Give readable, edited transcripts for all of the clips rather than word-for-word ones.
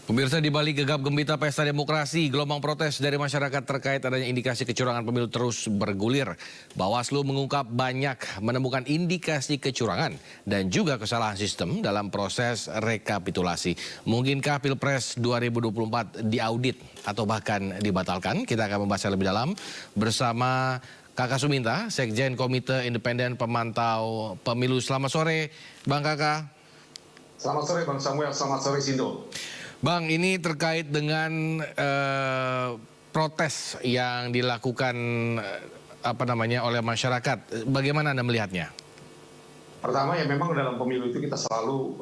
Pemirsa, di balik gegap gempita pesta demokrasi, gelombang protes dari masyarakat terkait adanya indikasi kecurangan pemilu terus bergulir. Bawaslu mengungkap banyak menemukan indikasi kecurangan dan juga kesalahan sistem dalam proses rekapitulasi. Mungkinkah Pilpres 2024 diaudit atau bahkan dibatalkan? Kita akan membahasnya lebih dalam bersama Kakak Suminta, Sekjen Komite Independen Pemantau Pemilu. Selamat sore, Bang Kakak. Selamat sore Bang Samuel, selamat sore Sindo. Bang, ini terkait dengan protes yang dilakukan oleh masyarakat. Bagaimana Anda melihatnya? Pertama ya memang dalam pemilu itu kita selalu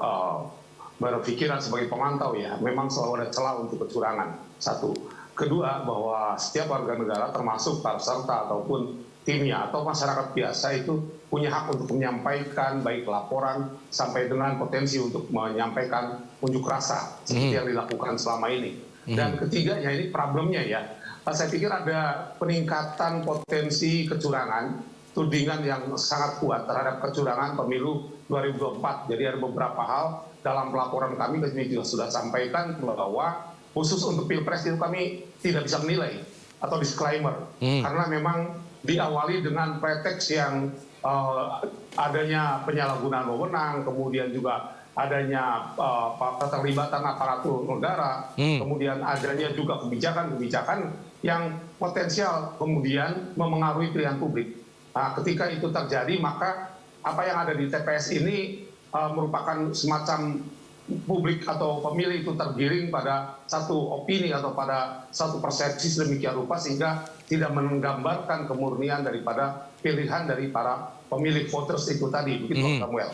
berpikiran sebagai pemantau ya, memang selalu ada celah untuk kecurangan. Satu. Kedua, bahwa setiap warga negara termasuk peserta ataupun timnya atau masyarakat biasa itu punya hak untuk menyampaikan baik laporan sampai dengan potensi untuk menyampaikan unjuk rasa seperti yang dilakukan selama ini. Dan ketiganya ini problemnya ya, saya pikir ada peningkatan potensi kecurangan, tudingan yang sangat kuat terhadap kecurangan pemilu 2024. Jadi ada beberapa hal dalam pelaporan kami juga sudah sampaikan bahwa khusus untuk Pilpres itu kami tidak bisa menilai atau disclaimer karena memang diawali dengan preteks yang adanya penyalahgunaan wewenang, kemudian juga adanya keterlibatan aparatur negara, kemudian adanya juga kebijakan-kebijakan yang potensial kemudian memengaruhi pilihan publik. Nah, ketika itu terjadi, maka apa yang ada di TPS ini merupakan semacam publik atau pemilih itu tergiring pada satu opini atau pada satu persepsi sedemikian rupa sehingga tidak menggambarkan kemurnian daripada pilihan dari para pemilih voters itu tadi, begitu Samuel.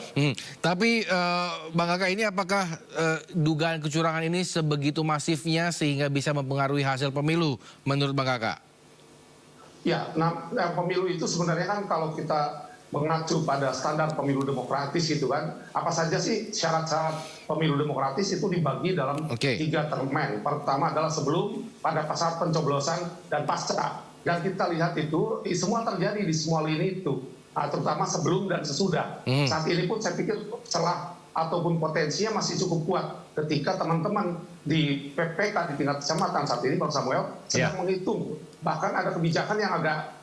Tapi Bang Kakak, ini apakah dugaan kecurangan ini sebegitu masifnya sehingga bisa mempengaruhi hasil pemilu menurut Bang Kakak? Ya, nah pemilu itu sebenarnya kan kalau kita mengacu pada standar pemilu demokratis itu kan, apa saja sih syarat-syarat pemilu demokratis itu dibagi dalam 3 termen. Pertama adalah sebelum, pada saat pencoblosan, dan pasca. Dan kita lihat itu semua terjadi di semua lini itu, terutama sebelum dan sesudah. Saat ini pun saya pikir celah ataupun potensinya masih cukup kuat ketika teman-teman di PPK di tingkat kecamatan saat ini, Bang Samuel, sedang menghitung. Bahkan ada kebijakan yang agak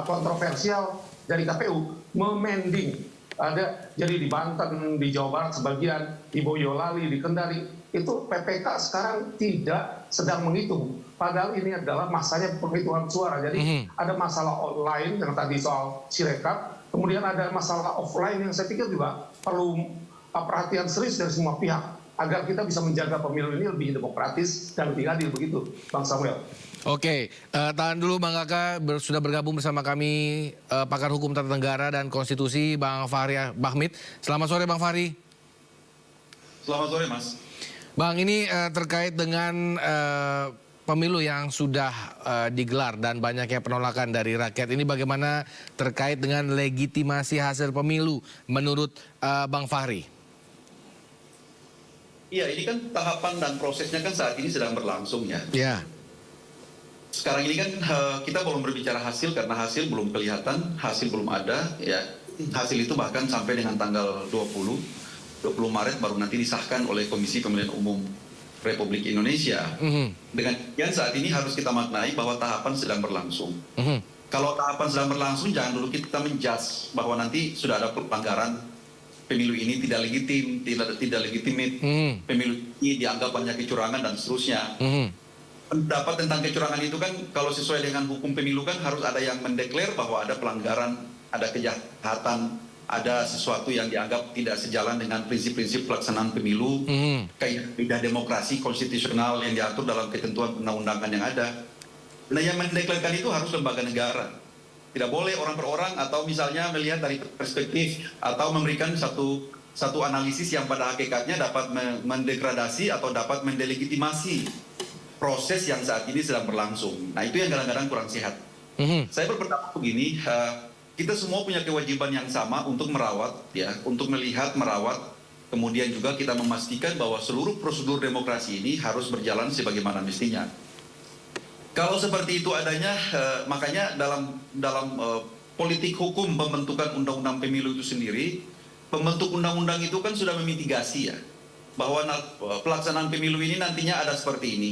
kontroversial dari KPU, memending. Ada jadi di Banten, di Jawa Barat sebagian, di Boyolali, di Kendari, itu PPK sekarang tidak sedang menghitung. Padahal ini adalah masanya penghitungan suara. Jadi ada masalah online yang tadi soal Sirekap, kemudian ada masalah offline yang saya pikir juga perlu perhatian serius dari semua pihak agar kita bisa menjaga pemilu ini lebih demokratis dan lebih adil, begitu Bang Samuel. Oke, tahan dulu Bang Kakak, sudah bergabung bersama kami pakar hukum tata negara dan konstitusi Bang Fahri Bahmid. Selamat sore Bang Fahri. Selamat sore Mas. Bang, ini terkait dengan pemilu yang sudah digelar dan banyaknya penolakan dari rakyat. Ini bagaimana terkait dengan legitimasi hasil pemilu menurut Bang Fahri? Iya, ini kan tahapan dan prosesnya kan saat ini sedang berlangsung ya. Ya. Sekarang ini kan kita belum berbicara hasil karena hasil belum kelihatan, hasil belum ada ya. Hasil itu bahkan sampai dengan tanggal 20 Maret baru nanti disahkan oleh Komisi Pemilihan Umum Republik Indonesia. Dengan demikian saat ini harus kita maknai bahwa tahapan sedang berlangsung. Kalau tahapan sedang berlangsung, jangan dulu kita menjudge bahwa nanti sudah ada pelanggaran, pemilu ini tidak legitim, tidak legitimate, pemilu ini dianggap banyak kecurangan dan seterusnya. Pendapat tentang kecurangan itu kan kalau sesuai dengan hukum pemilu kan harus ada yang mendeklar bahwa ada pelanggaran, ada kejahatan, ada sesuatu yang dianggap tidak sejalan dengan prinsip-prinsip pelaksanaan pemilu, kaidah demokrasi konstitusional yang diatur dalam ketentuan undang-undangan yang ada. Nah, yang mendeklarkan itu harus lembaga negara. Tidak boleh orang per orang atau misalnya melihat dari perspektif atau memberikan satu analisis yang pada hakikatnya dapat mendegradasi atau dapat mendelegitimasi proses yang saat ini sedang berlangsung. Nah, itu yang kadang-kadang kurang sehat. Saya berpendapat begini, kita semua punya kewajiban yang sama untuk merawat, ya, untuk melihat, merawat, kemudian juga kita memastikan bahwa seluruh prosedur demokrasi ini harus berjalan sebagaimana mestinya. Kalau seperti itu adanya, makanya dalam politik hukum pembentukan undang-undang pemilu itu sendiri, pembentuk undang-undang itu kan sudah memitigasi ya. bahwa pelaksanaan pemilu ini nantinya ada seperti ini.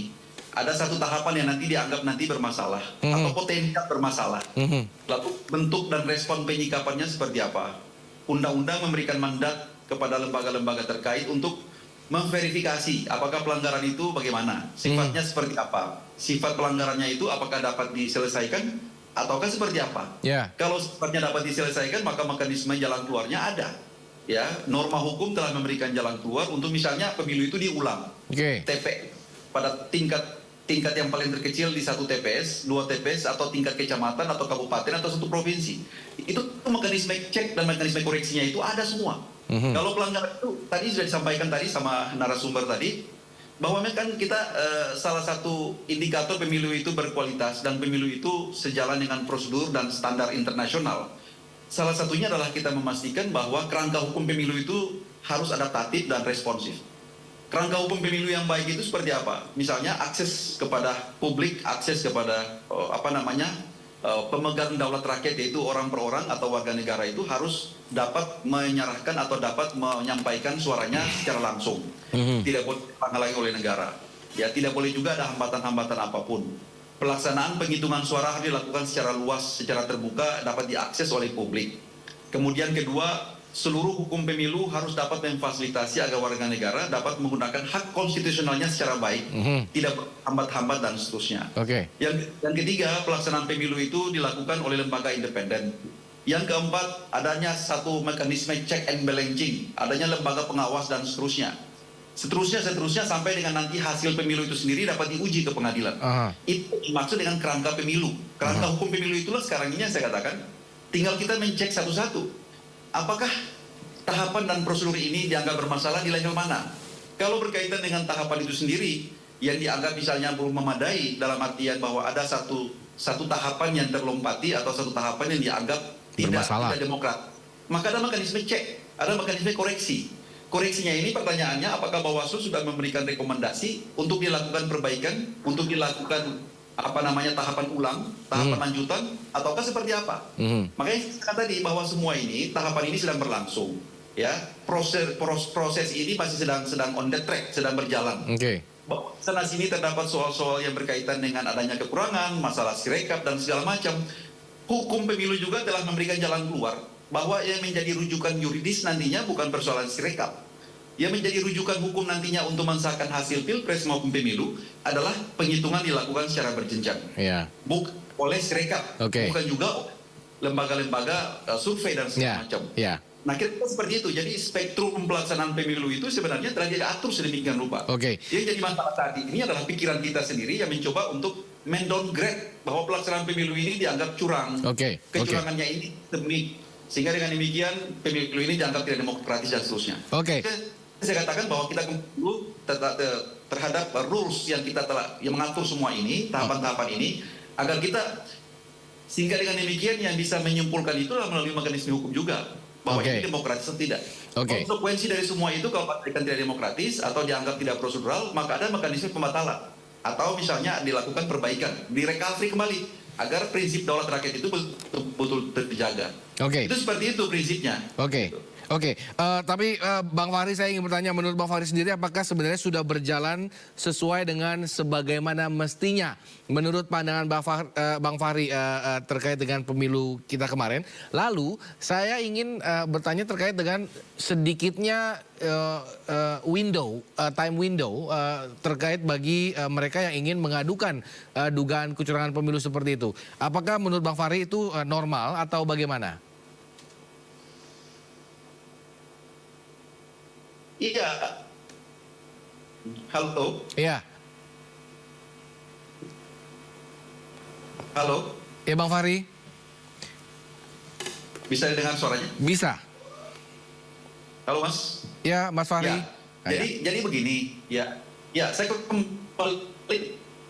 Ada satu tahapan yang nanti dianggap nanti bermasalah atau potensial bermasalah. Lalu bentuk dan respon penyikapannya seperti apa? Undang-undang memberikan mandat kepada lembaga-lembaga terkait untuk memverifikasi apakah pelanggaran itu bagaimana, sifatnya seperti apa, sifat pelanggarannya itu apakah dapat diselesaikan ataukah seperti apa. Kalau sifatnya dapat diselesaikan, maka mekanisme jalan keluarnya ada. Ya, norma hukum telah memberikan jalan keluar untuk misalnya pemilu itu diulang. TP pada tingkat yang paling terkecil di satu TPS, 2 TPS, atau tingkat kecamatan atau kabupaten atau satu provinsi. Itu mekanisme cek dan mekanisme koreksinya itu ada semua. Kalau pelanggaran itu tadi sudah disampaikan tadi sama narasumber tadi, bahwa kan kita salah satu indikator pemilu itu berkualitas dan pemilu itu sejalan dengan prosedur dan standar internasional. Salah satunya adalah kita memastikan bahwa kerangka hukum pemilu itu harus adaptatif dan responsif. Kerangka hukum pemilu yang baik itu seperti apa? Misalnya akses kepada publik, akses kepada pemegang daulat rakyat, yaitu orang per orang atau warga negara itu harus dapat menyerahkan atau dapat menyampaikan suaranya secara langsung. Tidak boleh dihalangi oleh negara. Ya, tidak boleh juga ada hambatan-hambatan apapun. Pelaksanaan penghitungan suara harus dilakukan secara luas, secara terbuka, dapat diakses oleh publik. Kemudian kedua, seluruh hukum pemilu harus dapat memfasilitasi agar warga negara dapat menggunakan hak konstitusionalnya secara baik, tidak hambat-hambat dan seterusnya. Yang ketiga, pelaksanaan pemilu itu dilakukan oleh lembaga independen. Yang keempat, adanya satu mekanisme check and balancing, adanya lembaga pengawas dan seterusnya. Seterusnya sampai dengan nanti hasil pemilu itu sendiri dapat diuji ke pengadilan. Itu dimaksud dengan kerangka pemilu. Kerangka hukum pemilu itulah sekarang ini yang saya katakan, tinggal kita mencek satu-satu. Apakah tahapan dan prosedur ini dianggap bermasalah di level mana? Kalau berkaitan dengan tahapan itu sendiri, yang dianggap misalnya belum memadai dalam artian bahwa ada satu tahapan yang terlompati atau satu tahapan yang dianggap tidak demokrat, maka ada mekanisme cek, ada mekanisme koreksi. Koreksinya ini pertanyaannya, apakah Bawaslu sudah memberikan rekomendasi untuk dilakukan perbaikan, untuk dilakukan tahapan ulang, tahapan lanjutan, ataukah seperti apa? Makanya saya katakan tadi bahwa semua ini, tahapan ini sedang berlangsung. Ya, proses ini masih sedang on the track, sedang berjalan. Bahwa sana sini terdapat soal-soal yang berkaitan dengan adanya kekurangan, masalah sirekap dan segala macam. Hukum pemilu juga telah memberikan jalan keluar bahwa yang menjadi rujukan yuridis nantinya bukan persoalan sirekap. Yang menjadi rujukan hukum nantinya untuk mensahkan hasil pilpres maupun pemilu adalah penghitungan dilakukan secara berjenjang. Bukan oleh sirekap, bukan juga lembaga-lembaga survei dan segala macam. Nah, kita seperti itu. Jadi spektrum pelaksanaan pemilu itu sebenarnya telah diatur sedemikian rupa. Yang jadi masalah tadi ini adalah pikiran kita sendiri yang mencoba untuk mendowngrade bahwa pelaksanaan pemilu ini dianggap curang. Kecurangannya ini demi, sehingga dengan demikian pemilu ini dianggap tidak demokratis dan seterusnya. Saya katakan bahwa kita perlu terhadap rules yang kita yang mengatur semua ini, tahapan-tahapan ini, agar kita, sehingga dengan demikian yang bisa menyimpulkan itu adalah melalui mekanisme hukum juga, bahwa ini demokratis atau tidak. Konsekuensi dari semua itu kalau dikatakan tidak demokratis atau dianggap tidak prosedural, maka ada mekanisme pembatalan atau misalnya dilakukan perbaikan, direcovery kembali agar prinsip daulat rakyat itu betul-betul terjaga. Itu seperti itu prinsipnya. Tapi Bang Fahri, saya ingin bertanya, menurut Bang Fahri sendiri apakah sebenarnya sudah berjalan sesuai dengan sebagaimana mestinya menurut pandangan Bang Fahri terkait dengan pemilu kita kemarin? Lalu saya ingin bertanya terkait dengan sedikitnya time window terkait bagi mereka yang ingin mengadukan dugaan kecurangan pemilu seperti itu. Apakah menurut Bang Fahri itu normal atau bagaimana? Iya. Halo? Iya. Halo? Ya, Bang Fahri? Bisa didengar suaranya? Bisa. Halo, Mas? Ya, Mas Fahri. Jadi begini, saya kembali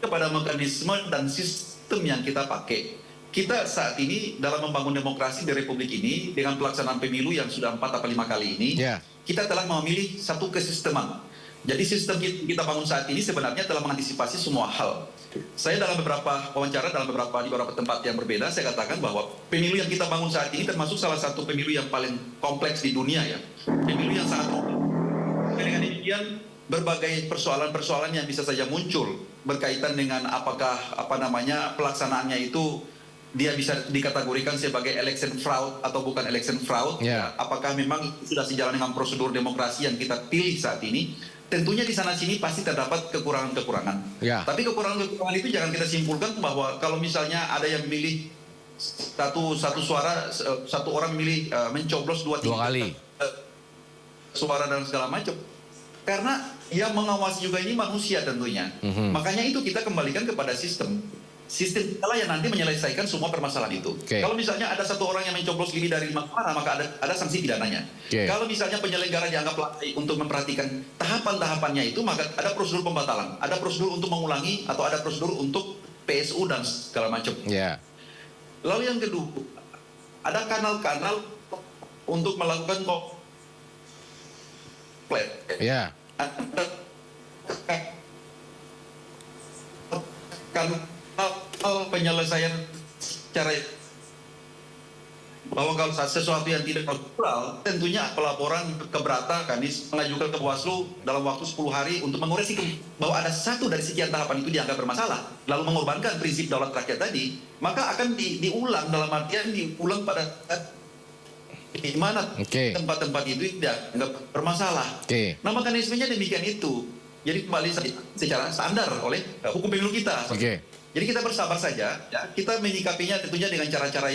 kepada mekanisme dan sistem yang kita pakai. Kita saat ini dalam membangun demokrasi di Republik ini dengan pelaksanaan pemilu yang sudah 4 atau 5 kali ini, kita telah memilih satu kesisteman. Jadi sistem kita bangun saat ini sebenarnya telah mengantisipasi semua hal. Saya dalam beberapa wawancara, di beberapa tempat yang berbeda, saya katakan bahwa pemilu yang kita bangun saat ini termasuk salah satu pemilu yang paling kompleks di dunia ya. Pemilu yang sangat kompleks. Dengan kemudian berbagai persoalan-persoalan yang bisa saja muncul berkaitan dengan apakah pelaksanaannya itu dia bisa dikategorikan sebagai election fraud atau bukan election fraud, apakah memang sudah sejalan dengan prosedur demokrasi yang kita pilih saat ini. Tentunya di sana-sini pasti terdapat kekurangan-kekurangan. Tapi kekurangan-kekurangan itu jangan kita simpulkan bahwa kalau misalnya ada yang memilih satu suara, satu orang memilih mencoblos dua kali suara dan segala macam. Karena yang mengawasi juga ini manusia tentunya. Makanya itu kita kembalikan kepada sistem. Sistem itulah yang nanti menyelesaikan semua permasalahan itu. Kalau misalnya ada satu orang yang mencoblos lebih dari 5 suara, maka ada sanksi pidananya. Kalau misalnya penyelenggara dianggap lalai untuk memperhatikan tahapan-tahapannya itu, maka ada prosedur pembatalan, ada prosedur untuk mengulangi, atau ada prosedur untuk PSU dan segala macam. Lalu yang kedua, ada kanal-kanal untuk melakukan penyelesaian secara bahwa kalau sesuatu yang tidak natural, tentunya pelaporan keberatan kan mengajukan ke Bawaslu dalam waktu 10 hari untuk mengoreksi bahwa ada satu dari sekian tahapan itu dianggap bermasalah, lalu mengorbankan prinsip daulat rakyat tadi, maka akan diulang, dalam artian diulang pada di mana tempat-tempat itu dianggap bermasalah. Nah, mekanismenya demikian itu. Jadi kembali secara standar oleh hukum pemilu kita. Jadi kita bersabar saja, ya, kita menyikapinya tentunya dengan cara-cara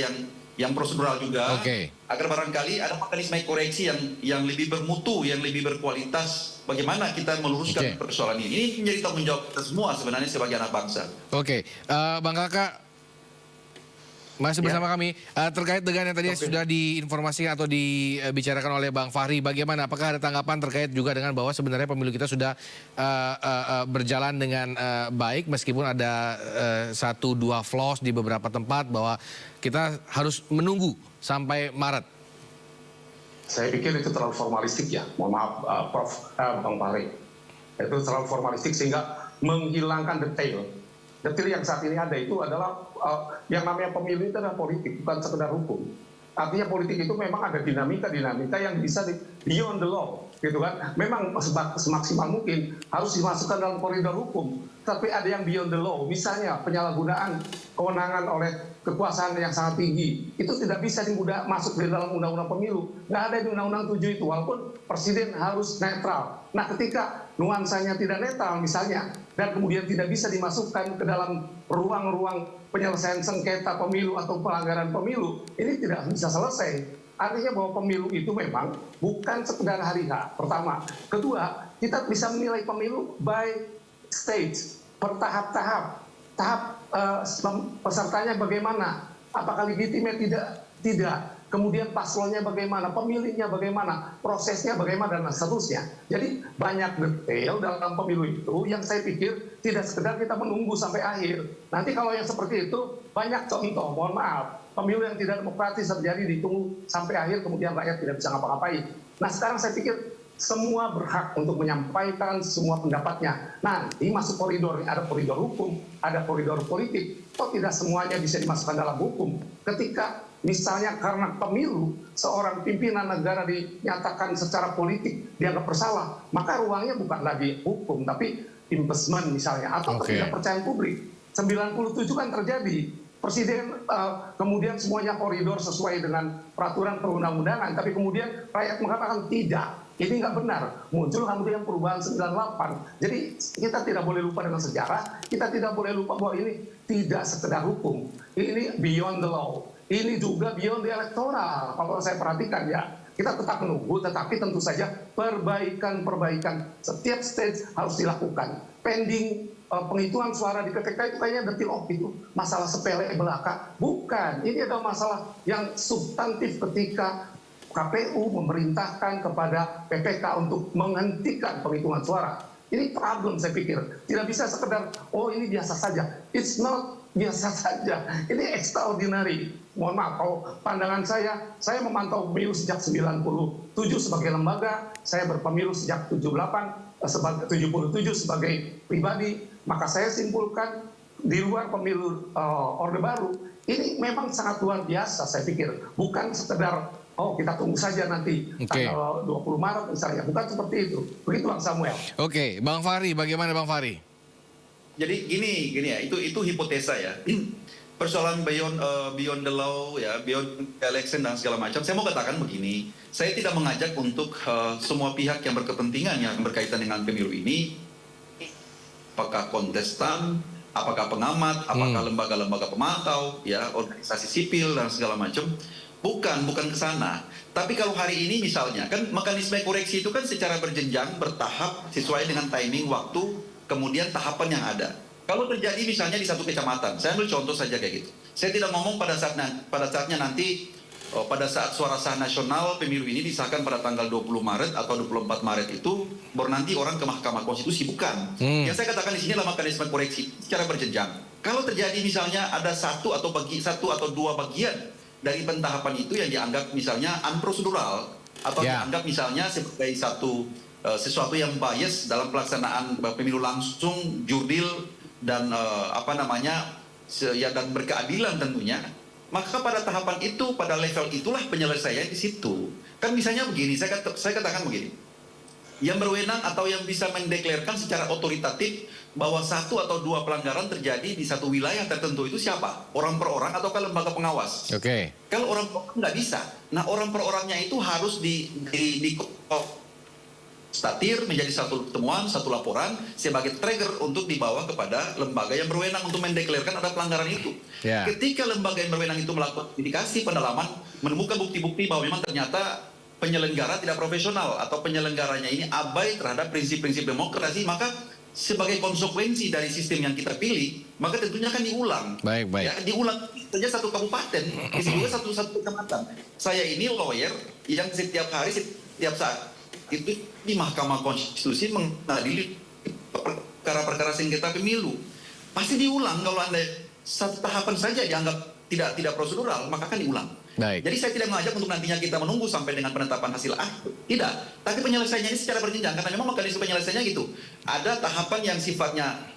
yang prosedural juga, agar barangkali ada mekanisme koreksi yang lebih bermutu, yang lebih berkualitas. Bagaimana kita meluruskan persoalan ini? Ini menjadi tanggung jawab kita semua sebenarnya sebagai anak bangsa. Bang Kakak masih bersama kami terkait dengan yang tadi sudah diinformasikan atau dibicarakan oleh Bang Fahri. Bagaimana? Apakah ada tanggapan terkait juga dengan bahwa sebenarnya pemilu kita sudah berjalan dengan baik meskipun ada 1-2 flaws di beberapa tempat, bahwa kita harus menunggu sampai Maret? Saya pikir itu terlalu formalistik ya. Mohon maaf Prof. Bang Fahri. Itu terlalu formalistik sehingga menghilangkan detail. Detail yang saat ini ada itu adalah yang namanya pemilu itu adalah politik, bukan sekedar hukum. Artinya politik itu memang ada dinamika-dinamika yang bisa beyond the law, gitu kan. Memang semaksimal mungkin harus dimasukkan dalam koridor hukum. Tapi ada yang beyond the law, misalnya penyalahgunaan kewenangan oleh kekuasaan yang sangat tinggi. Itu tidak bisa masuk di dalam undang-undang pemilu. Nggak ada di undang-undang 7 itu, walaupun presiden harus netral. Nah, ketika nuansanya tidak netral misalnya, dan kemudian tidak bisa dimasukkan ke dalam ruang-ruang penyelesaian sengketa pemilu atau pelanggaran pemilu, ini tidak bisa selesai. Artinya bahwa pemilu itu memang bukan sekedar hari H, pertama. Kedua, kita bisa menilai pemilu by stage, bertahap-tahap. Tahap pesertanya bagaimana, apakah legitimate tidak, kemudian paslonnya bagaimana, pemilihnya bagaimana, prosesnya bagaimana, dan seterusnya. Jadi banyak detail dalam pemilu itu yang saya pikir tidak sekedar kita menunggu sampai akhir. Nanti kalau yang seperti itu banyak contoh, mohon maaf, pemilu yang tidak demokratis terjadi ditunggu sampai akhir, kemudian rakyat tidak bisa ngapa-ngapain. Nah, sekarang saya pikir semua berhak untuk menyampaikan semua pendapatnya. Nanti masuk koridor, ada koridor hukum, ada koridor politik. Kok tidak semuanya bisa dimasukkan dalam hukum? Ketika misalnya karena pemilu, seorang pimpinan negara dinyatakan secara politik dianggap bersalah, maka ruangnya bukan lagi hukum, tapi impeachment misalnya, atau ketidakpercayaan publik. 97 kan terjadi. Presiden kemudian semuanya koridor sesuai dengan peraturan perundang-undangan, tapi kemudian rakyat mengatakan tidak. Ini nggak benar. Muncul kemudian perubahan 98. Jadi kita tidak boleh lupa dengan sejarah, kita tidak boleh lupa bahwa ini tidak sekedar hukum. Ini beyond the law. Ini juga beyond the electoral. Kalau saya perhatikan ya, kita tetap menunggu, tetapi tentu saja perbaikan setiap stage harus dilakukan. Pending penghitungan suara di PPK itu kayaknya detil itu masalah sepele belaka. Bukan, ini adalah masalah yang substantif ketika KPU memerintahkan kepada PPK untuk menghentikan penghitungan suara. Ini problem saya pikir. Tidak bisa sekedar, oh ini biasa saja. It's not biasa saja. Ini extraordinary. Mohon maaf, kalau pandangan saya memantau pemilu sejak 97 sebagai lembaga, saya berpemilu sejak 77 sebagai pribadi, maka saya simpulkan di luar pemilu Orde Baru, ini memang sangat luar biasa saya pikir. Bukan sekedar oh kita tunggu saja nanti tanggal 20 Maret misalnya. Bukan seperti itu. Begitu Bang Samuel. Oke, Bang Fahri, bagaimana Bang Fahri? Jadi gini ya, itu hipotesa ya. Persoalan beyond the law ya, beyond election dan segala macam. Saya mau katakan begini, saya tidak mengajak untuk semua pihak yang berkepentingan yang berkaitan dengan pemilu ini, apakah kontestan, apakah pengamat, apakah lembaga-lembaga pemantau, ya organisasi sipil dan segala macam. Bukan ke sana. Tapi kalau hari ini misalnya, kan mekanisme koreksi itu kan secara berjenjang, bertahap, sesuai dengan timing waktu, kemudian tahapan yang ada. Kalau terjadi misalnya di satu kecamatan, saya ambil contoh saja kayak gitu. Saya tidak ngomong pada saatnya nanti, pada saat suara sah nasional pemilu ini disahkan pada tanggal 20 Maret atau 24 Maret itu, baru nanti orang ke Mahkamah Konstitusi, bukan. Yang saya katakan di sini adalah mekanisme koreksi secara berjenjang. Kalau terjadi misalnya ada satu atau dua bagian dari pentahapan itu yang dianggap misalnya unprocedural atau dianggap misalnya sebagai sesuatu yang bias dalam pelaksanaan pemilu langsung, jurdil dan dan berkeadilan tentunya, maka pada tahapan itu, pada level itulah penyelesaian di situ. Kan misalnya begini, saya katakan begini, yang berwenang atau yang bisa mendeklarasikan secara otoritatif bahwa satu atau dua pelanggaran terjadi di satu wilayah tertentu itu siapa? Orang per orang ataukah lembaga pengawas? Oke. Kalau orang per orang nggak bisa. Nah, orang per orangnya itu harus statir menjadi satu temuan, satu laporan sebagai trigger untuk dibawa kepada lembaga yang berwenang untuk mendeklarasikan ada pelanggaran itu. Ketika lembaga yang berwenang itu melakukan indikasi pendalaman, menemukan bukti-bukti bahwa memang ternyata penyelenggara tidak profesional atau penyelenggaranya ini abai terhadap prinsip-prinsip demokrasi, maka sebagai konsekuensi dari sistem yang kita pilih, maka tentunya akan diulang. Baik. Ya, diulang saja satu kabupaten, isi juga satu kecamatan. Saya ini lawyer yang setiap hari, setiap saat itu di Mahkamah Konstitusi mengadili perkara-perkara sengketa pemilu. Pasti diulang. Kalau Anda satu tahapan saja dianggap tidak prosedural, maka akan diulang. Baik. Jadi saya tidak mengajak untuk nantinya kita menunggu sampai dengan penetapan hasil akhir. Tidak. Tapi penyelesaiannya ini secara berjenjang, karena memang mekanisme penyelesaiannya gitu. Ada tahapan yang sifatnya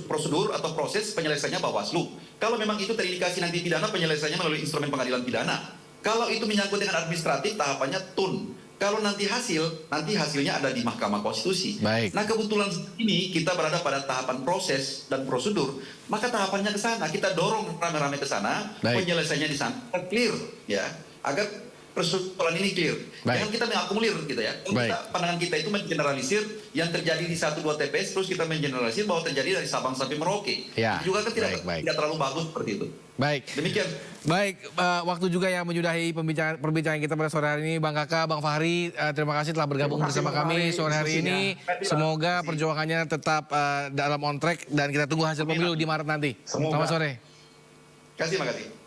prosedur atau proses penyelesaiannya Bawaslu. Kalau memang itu terindikasi nanti pidana, penyelesaiannya melalui instrumen pengadilan pidana. Kalau itu menyangkut dengan administratif, tahapannya TUN. Kalau nanti hasilnya ada di Mahkamah Konstitusi. Baik. Nah, kebetulan ini kita berada pada tahapan proses dan prosedur, maka tahapannya ke sana. Kita dorong rame-rame ke sana, penyelesaiannya di sana clear, ya, agar persoalan ini clear. Jangan kita mengakumulir gitu ya. Pandangan kita itu mengeneralisir yang terjadi di 1-2 TPS, terus kita mengeneralisir bahwa terjadi dari Sabang sampai Merauke. Ya. Itu juga kan tidak terlalu bagus seperti itu. Baik. Demikian. Baik, waktu juga yang menyudahi perbincangan kita pada sore hari ini. Bang Kakak, Bang Fahri, terima kasih telah bergabung bersama kami sore hari ini. Semoga perjuangannya tetap dalam on track dan kita tunggu hasil pemilu di Maret nanti. Selamat sore. Terima kasih.